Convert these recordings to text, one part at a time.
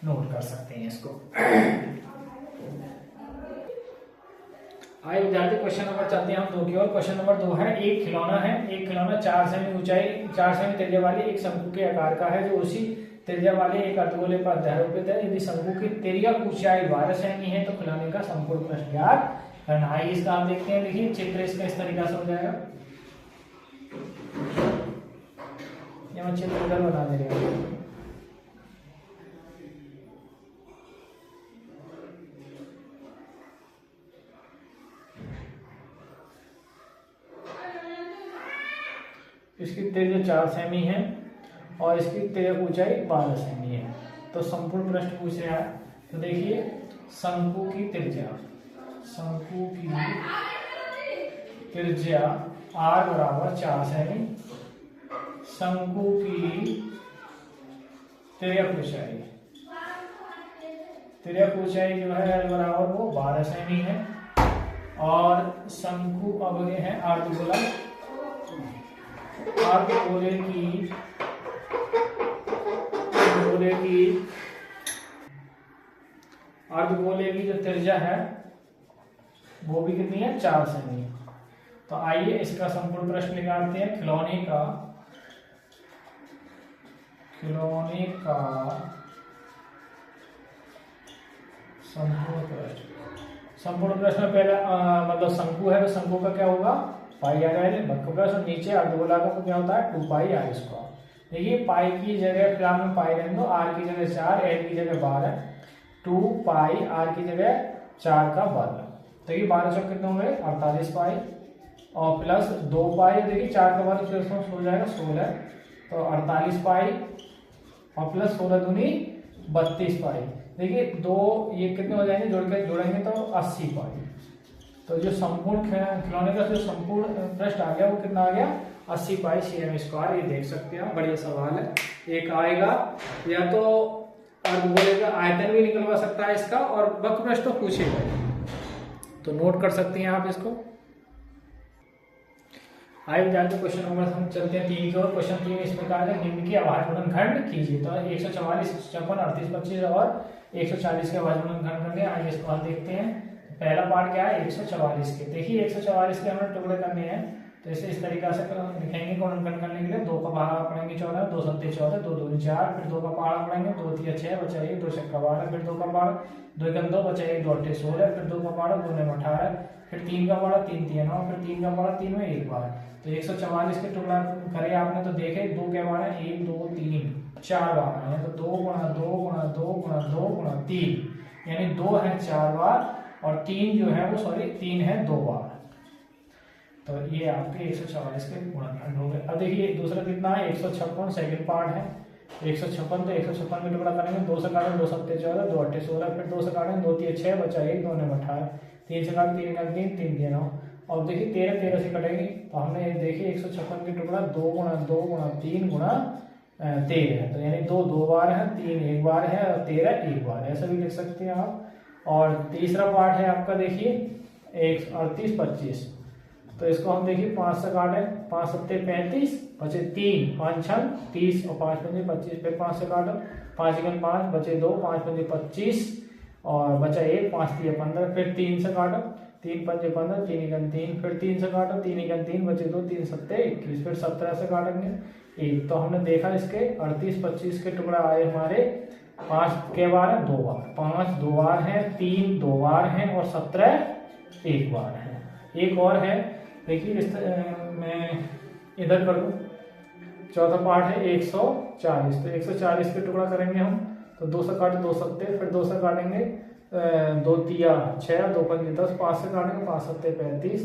Note कर सकते हैं इसको। आइए विद्यार्थी क्वेश्चन नंबर चलते हैं हम 2 की ओर। क्वेश्चन नंबर 2 है, एक खिलौना 4 सेमी ऊंचाई 4 सेमी त्रिज्या वाली एक शंकु के आकार का है, जो उसी त्रिज्या वाले एक अर्धगोले पर अध्यारोपित है। यदि शंकु की तिर्यक ऊंचाई 12 सेमी है तो खिलौने का संपूर्ण पृष्ठ ज्ञात करना है। इसका आप देखते हैं, देखिए चित्र इसका इस तरीका से हो जाएगा। ये मैं चित्र इधर बना दे रहा हूँ। इसकी त्रिज्या 4 सेमी है और इसकी त्रिज्या ऊंचाई 12 सेमी है। तो संपूर्ण पृष्ठ पूछ रहा है। तो देखिए शंकु की त्रिज्या r बराबर 4 सेमी, शंकु की त्रिज्या ऊंचाई जो है l बराबर वो 12 सेमी है, और शंकु अब ये है अर्धगोले की जो त्रिज्या है वो भी कितनी है, 4 सेमी। तो आइए इसका संपूर्ण प्रश्न निकालते हैं। खिलौने का संपूर्ण प्रश्न में पहला मतलब शंकु है तो शंकु का क्या होगा, पाई आर है वक्र प्लस, और नीचे अर्धगोलाकार का क्या होता है 2 पाई आर स्क्वायर। देखिए पाई की जगह फिलहाल में पाई रहने दो, आर की जगह 4, एल की जगह 12, 2 पाई आर की जगह 4 का वर्ग। तो ये 12 चौक कितने होंगे 48 पाई, और प्लस 2 पाई, देखिए 4 का वर्ग हो जाएगा 16, तो 48 पाई और प्लस 16 दूनी 32 पाई। देखिए 2 ये कितने हो जाएंगे जोड़ेंगे तो 80 पाई। तो जो संपूर्ण खिलौने का जो संपूर्ण पृष्ठ आ गया वो कितना आ गया 80 पाई cm स्क्वायर। ये देख सकते हैं, बढ़िया सवाल है। एक आएगा, या तो अर्धगोले का आयतन भी निकलवा सकता है इसका, और वक्र पृष्ठ तो पूछेगा, तो नोट कर सकते हैं आप इसको। आइए विद्यार्थी क्वेश्चन नंबर हम चलते हैं 3 की ओर। क्वेश्चन 3 इस प्रकार है, निम्न की आभाज्य गुणनखंड कीजिए। तो 144, 56, 38, 25 और 140 के आभाज्य गुणनखंड करने। आइए इसको हल देखते हैं। पहला पार्ट क्या है 144 के। देखिए 144 के हमें टुकड़े करने हैं, तो इसे इस तरीका से लिखेंगे। गुणनखंड करने के लिए 2 का पहाड़ा पढ़ेंगे 14, 2 सत्ते 14, 2 दूनी 4, फिर 2 का पहाड़ा पढ़ेंगे 2 3 6 बचा 1, 2 छक्का 12, फिर 2 का पहाड़ा 2 1 2 बचा 1, 2 8 16, फिर 2 का पहाड़ा 2 9 18, फिर 3 का पहाड़ा 3 3 9, फिर 3 का पहाड़ा 3 में 1 बार। तो 144 के टुकड़ा करे आपने, तो देखे 2 के बार है 1 2 3 4 बार है, तो 2 गुणा 2 गुणा 2 गुणा 2 गुणा 3, यानी 2 है 4 बार, और 3 जो है वो 3 है 2 बार। तो ये आपके 144 के गुणनखंड हो गए। अब देखिए दूसरा कितना है 156, सेकंड पार्ट है 156। तो 156 में टुकड़ा करेंगे, 2 से काटेंगे 2 सत्ते 14, 2 8 16, फिर 2 से काटेंगे 2 3 6 बचा 1, 2 9 18, 3 से काटेंगे 3 3 3 3 9। और देखिए 13 13 से कटेंगे, तो हमने देखिए 156 के टुकड़ा 2 गुणा 2 गुणा 3 गुणा 13 है, तो यानी 2 2 बार है, 3 1 बार है, और 13 1 बार है, ऐसा भी लिख सकते हैं आप। और तीसरा पार्ट है आपका देखिए 138 25। तो इसको हम देखिए 5 से काटें, 5 सत्ते 35 बचे 3, 5 6 30 और 5 पंजे 25, फिर 5 से काटो 5 1 5 बचे 2, 5 पंजे 25 और बचा 1, 5 3 15, फिर 3 से काटो 3 पंजे 15, 3 1 3, फिर 3 से काटो 3 1 3 बचे 2, 3 सत्ते 21, फिर 17 से काटेंगे 1। तो हमने देखा इसके 38 25 के टुकड़ा आए हमारे 5 के बार है 2 बार, 5 2 बार है, 3 2 बार है, और 17 1 बार है। एक और है देखिए मैं इधर कर दूं, चौथा पार्ट है 140। तो 140 के टुकड़ा करेंगे हम, तो 2 से काटे 2 सत्ते, फिर 2 से काटेंगे 2 3 6, 2 5 10, 5 से काटेंगे 5 सत्ते 35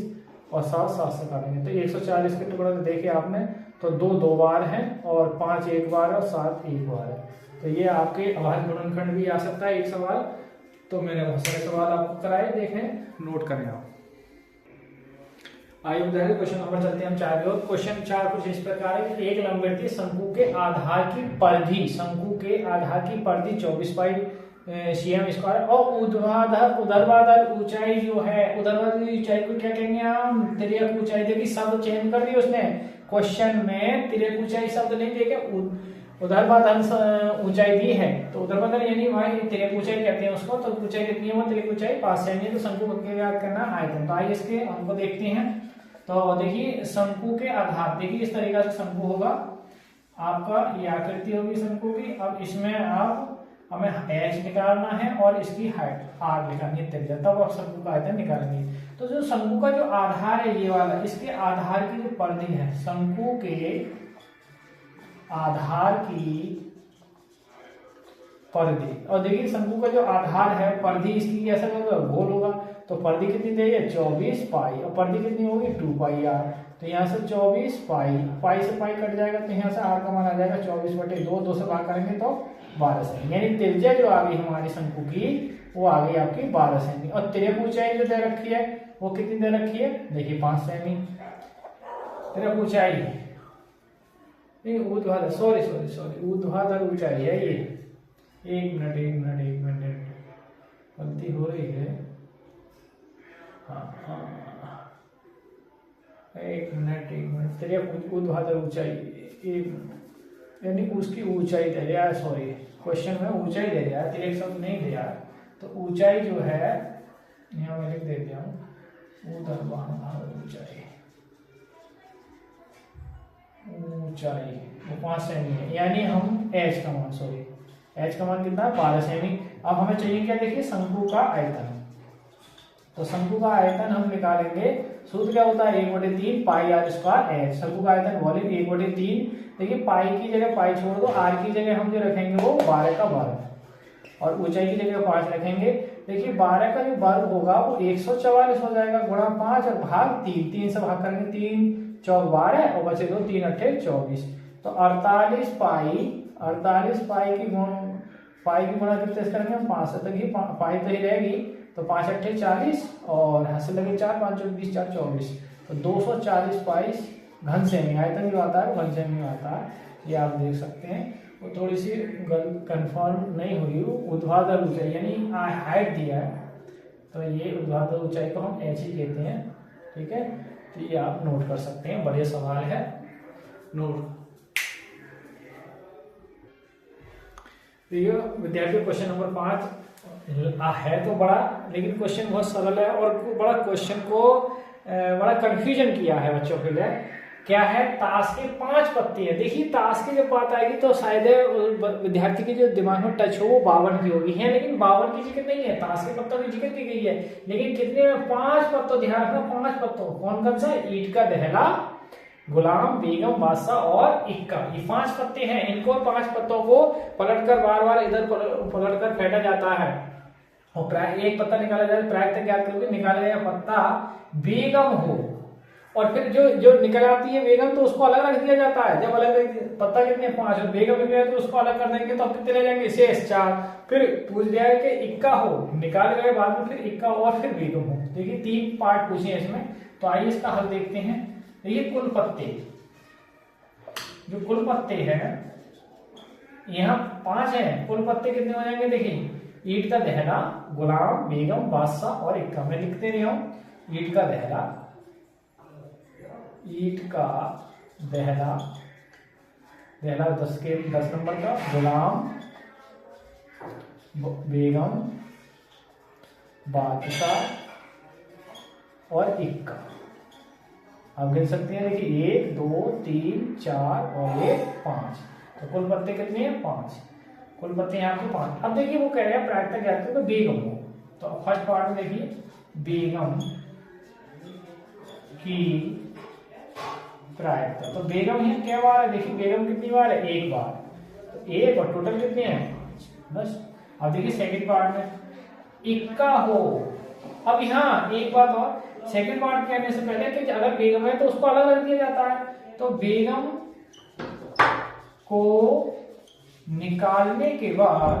और 7 7 से काटेंगे। तो 140 के टुकड़ा देखिए आपने, तो 2 2 बार है, और 5 1 बार है, और 7 1 बार है। तो ये आपके अभाज्य गुणनखंड भी आ सकता है एक सवाल। तो मैंने बहुत सारे सवाल आपको कराए, देखें नोट करें आप। आइए विद्यार्थी क्वेश्चन नंबर चलते हैं हम 4 की ओर। क्वेश्चन 4 कुछ इस प्रकार है कि एक लंबवृत्तीय शंकु के आधार की परिधि 24 पाई cm स्क्वायर, और ऊर्ध्वाधर ऊंचाई जो है, ऊर्ध्वाधर ऊंचाई को क्या कहेंगे हम, तिर्यक ऊंचाई। देखिए शब्द चेंज कर दिया उसने, क्वेश्चन में तिर्यक ऊंचाई शब्द नहीं देखे, ऊर्ध्वाधर ऊंचाई दी है, तो ऊर्ध्वाधर यानी वही तिर्यक ऊंचाई कहते हैं उसको। तो ऊंचाई कितनी है, वो तिर्यक ऊंचाई 5 सेमी है। तो शंकु को याद करना आयतन। तो आइए इसके हमको देखते हैं। तो देखिए शंकु के आधार, देखिए इस तरीके से शंकु होगा आपका, ये आकृति होगी शंकु की। अब इसमें आप हमें h निकालना है और इसकी हाइट r निकालनी है, त्रिज्या, तब आप शंकु का आयतन निकालेंगे। तो जो शंकु का जो आधार है ये वाला, इसके आधार की जो परिधि है, शंकु के आधार की परिधि, और देखिए शंकु का जो आधार है परिधि इसकी कैसा होगा, गोल होगा। तो परिधि कितनी दी है, 24 पाई, और परिधि कितनी होगी 2 पाई आर। तो यहाँ से 24 पाई, पाई से पाई कट जाएगा, तो यहाँ से आर का मान आ जाएगा 24/2, 2 से भाग करेंगे तो 12 सेमी। यानी त्रिज्या जो आ गई हमारी शंकु की वो आ गई आपकी 12 सेमी। और तिर्यक ऊंचाई जो दे रखी है वो कितनी दे रखी है, देखिए 5 सेमी तिर्यक ऊंचाई। ऊर्ध्वाधर ऊर्ध्वाधर ऊंचाई है ये। एक मिनट गलती हो रही है। हाँ, एक मिनट तिर्यक ऊर्ध्वाधर ऊंचाई, यानी उसकी ऊंचाई दे रहा है, सॉरी क्वेश्चन में ऊंचाई दे रहा है, तिर्यक शब्द नहीं दिया। तो ऊंचाई जो है यहाँ मैं लिख देता हूँ, ऊंचाई वो 5 सेमी है। यानी हम h का मान कितना है, 12 सेमी। अब हमें चाहिए क्या, देखिए शंकु का आयतन। तो शंकु का आयतन हम निकालेंगे, सूत्र क्या होता है, 1/3 पाई आर स्क्वायर h। शंकु का आयतन वॉल्यूम 1/3। देखिए पाई की जगह पाई छोड़ दो, आर की जगह हम जो रखेंगे वो 12 का वर्ग, और ऊंचाई की जगह 5 रखेंगे। देखिए 12 का जो वर्ग होगा वो 144 हो जाएगा, गुणा 5 और भाग 3, 3 से भाग करेंगे 3 चौक 12 और बचे 2, 3 8 24। तो 48 पाई की गुणा कितने से करेंगे हम, 5 से। देखिए पाई तो ही रहेगी, तो 5 8 40 और हंस लगे 4, 5 चौक 20, 4 24। तो 240 पाई घन सेमी आयतन जो आता है वो घन सेमी में आता है, ये आप देख सकते हैं। वो थोड़ी सी कंफर्म नहीं हुई, ऊर्ध्वाधर ऊंचाई यानी हाइट दिया है, तो ये ऊर्ध्वाधर ऊंचाई को हम h ही कहते हैं, ठीक है। तो ये आप नोट कर सकते हैं, बढ़िया सवाल है, नोट। तो ये विद्यार्थी क्वेश्चन नंबर 5 है तो बड़ा, लेकिन क्वेश्चन बहुत सरल है और बड़ा क्वेश्चन को बड़ा कंफ्यूजन किया है बच्चों के लिए। क्या है, ताश के 5 पत्ते हैं। देखिए ताश की जब बात आएगी तो शायद विद्यार्थी के जो दिमाग में टच हो वो 52 की होगी है, लेकिन 52 की जिक्र नहीं है, ताश के पत्तों की जिक्र की गई है। लेकिन कितने में, 5 पत्तों, ध्यान रखना 5 पत्तों। कौन कौन सा, ईंट का दहला, गुलाम, बेगम, बादशाह और इक्का, ये 5 पत्ते हैं। इनको 5 पत्तों को पलटकर बार बार इधर पलटकर फेंटा जाता है और एक पत्ता निकाला जाए, प्रायः याद करोगे, निकाला गया पत्ता बेगम हो, और फिर जो निकल आती है बेगम तो उसको अलग रख दिया जाता है। जब अलग पत्ता कितने 5 और बेगम निकले तो उसको अलग कर देंगे, तो अब कितने रह जाएंगे, शेष 4। फिर पूछ दिया है कि इक्का हो, निकाल गए बाद में, फिर इक्का और फिर बेगम हो। देखिए 3 पार्ट पूछे हैं इसमें, तो आइए इसका हल देखते हैं। ये कुल पत्ते, जो कुल पत्ते हैं यहाँ 5 हैं, कुल पत्ते कितने हो जाएंगे, देखिए ईंट का दहला, गुलाम, बेगम, बादशाह और इक्का। मैं लिखते रही हूँ, ईंट का दहला, ईंट का दहला 10 नंबर का, गुलाम, बेगम, बादशाह और इक्का। आप गिन सकते हैं, देखिए 1 2 3 4 और 1 5। तो कुल पत्ते कितने हैं, 5। कुल पत्ते यहाँ पे 5। अब देखिए वो कह रहे हैं प्रायः क्या करते हैं, बेगम हो। तो फर्स्ट पार्ट में देखिए बेगम की प्रायः, तो बेगम है क्या बार है, देखिए बेगम कितनी बार है, 1 बार। तो 1 और टोटल कितने हैं, 5 बस। अब देखिए सेकंड पार्ट में इक्का हो। अब यहाँ एक बात और, सेकंड पार्ट कहने से पहले कि अगर बेगम है तो उसको अलग रख दिया जाता है। तो बेगम को निकालने के बाद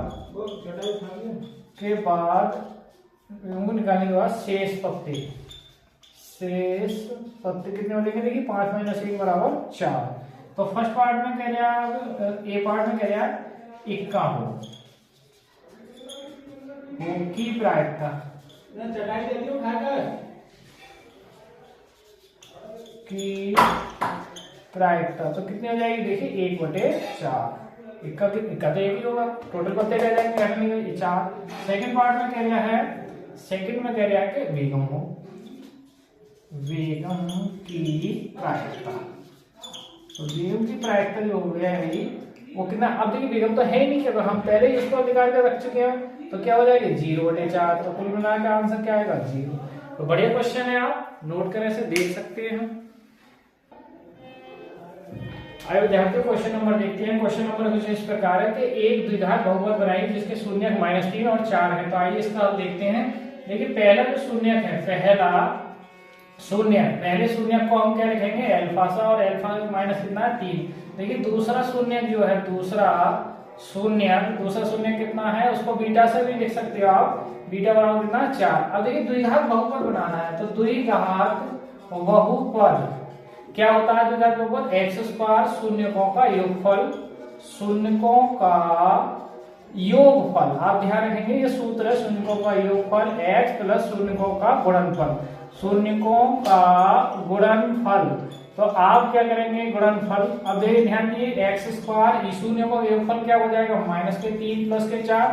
निकालने के बाद शेष पत्ते कितने हो जाएंगे, देखिए 5 - 1 बराबर 4। तो फर्स्ट पार्ट में कह रहा है, ए पार्ट में कह रहा है इक्का हो की प्रायिकता, चटाई देती हूँ खाकर, की प्रायिकता तो कितनी हो जाएगी, देखिए 1/4। इक्का तो एक ही होगा, टोटल पत्ते रह जाएंगे, करने के ये 4। सेकंड पार्ट में कह रहा है, सेकंड में कह रहा है कि वेगम हो, वेगम की प्रायिकता। तो वेगम की प्रायिकता जो हो गया है वो कितना, अब देखिए वेगम तो है ही नहीं, कि हम पहले ही इसको निकाल कर रख चुके हैं, तो क्या हो जाएगा 0/4। तो कुल मिला के आंसर क्या आएगा 0। तो बढ़िया क्वेश्चन है, आप नोट करें से देख सकते हैं। आइए विद्यार्थियों क्वेश्चन नंबर देखते हैं। क्वेश्चन नंबर कुछ इस प्रकार है कि एक द्विघात बहुपद बनाइए जिसके शून्यक -3 और 4 है। तो आइए इसका हल देखते हैं। देखिए पहला जो शून्यक है, पहला शून्यक, पहले शून्यक को हम क्या लिखेंगे अल्फा सा, और अल्फा माइनस कितना है 3। देखिए दूसरा शून्यक जो है, दूसरा शून्यक कितना है, उसको बीटा से भी लिख सकते हो आप, बीटा बराबर कितना 4। अब देखिए द्विघात बहुपद बनाना है, तो द्विघात बहुपद क्या होता है, द्विघात बहुपद x² शून्यकों का योगफल, शून्यकों का योगफल। आप ध्यान रखेंगे ये सूत्र है, शून्यकों का योगफल x प्लस शून्यकों का गुणनफल, शून्यकों का गुणनफल। तो आप क्या करेंगे गुणनफल। अब देखिए ध्यान दिए x², शून्यकों का योगफल क्या हो जाएगा -3 प्लस के 4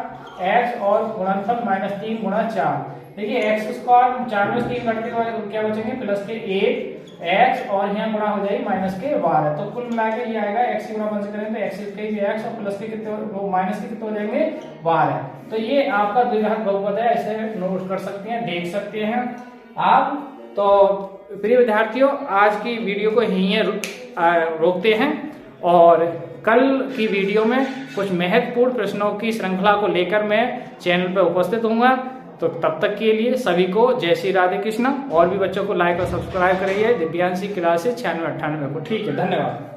x, और गुणनफल -3 गुणा 4। देखिए x², 4 में 3 घटने के बाद क्या बचेंगे प्लस के 1 x, और यहाँ गुणा हो जाएगी -12। तो कुल मिला के ये आएगा x से गुणा से करेंगे तो x और प्लस के कितने, वो माइनस के कितने हो जाएंगे 12। तो ये आपका द्विघात बहुपद है, ऐसे नोट कर सकते हैं, देख सकते हैं आप। तो प्रिय विद्यार्थियों आज की वीडियो को यहीं रोकते हैं, और कल की वीडियो में कुछ महत्वपूर्ण प्रश्नों की श्रृंखला को लेकर मैं चैनल पर उपस्थित होऊंगा। तो तब तक के लिए सभी को जय श्री राधे कृष्ण, और भी बच्चों को लाइक और सब्सक्राइब करिए दिव्यांशी क्लासेस 9698 को। ठीक है, धन्यवाद।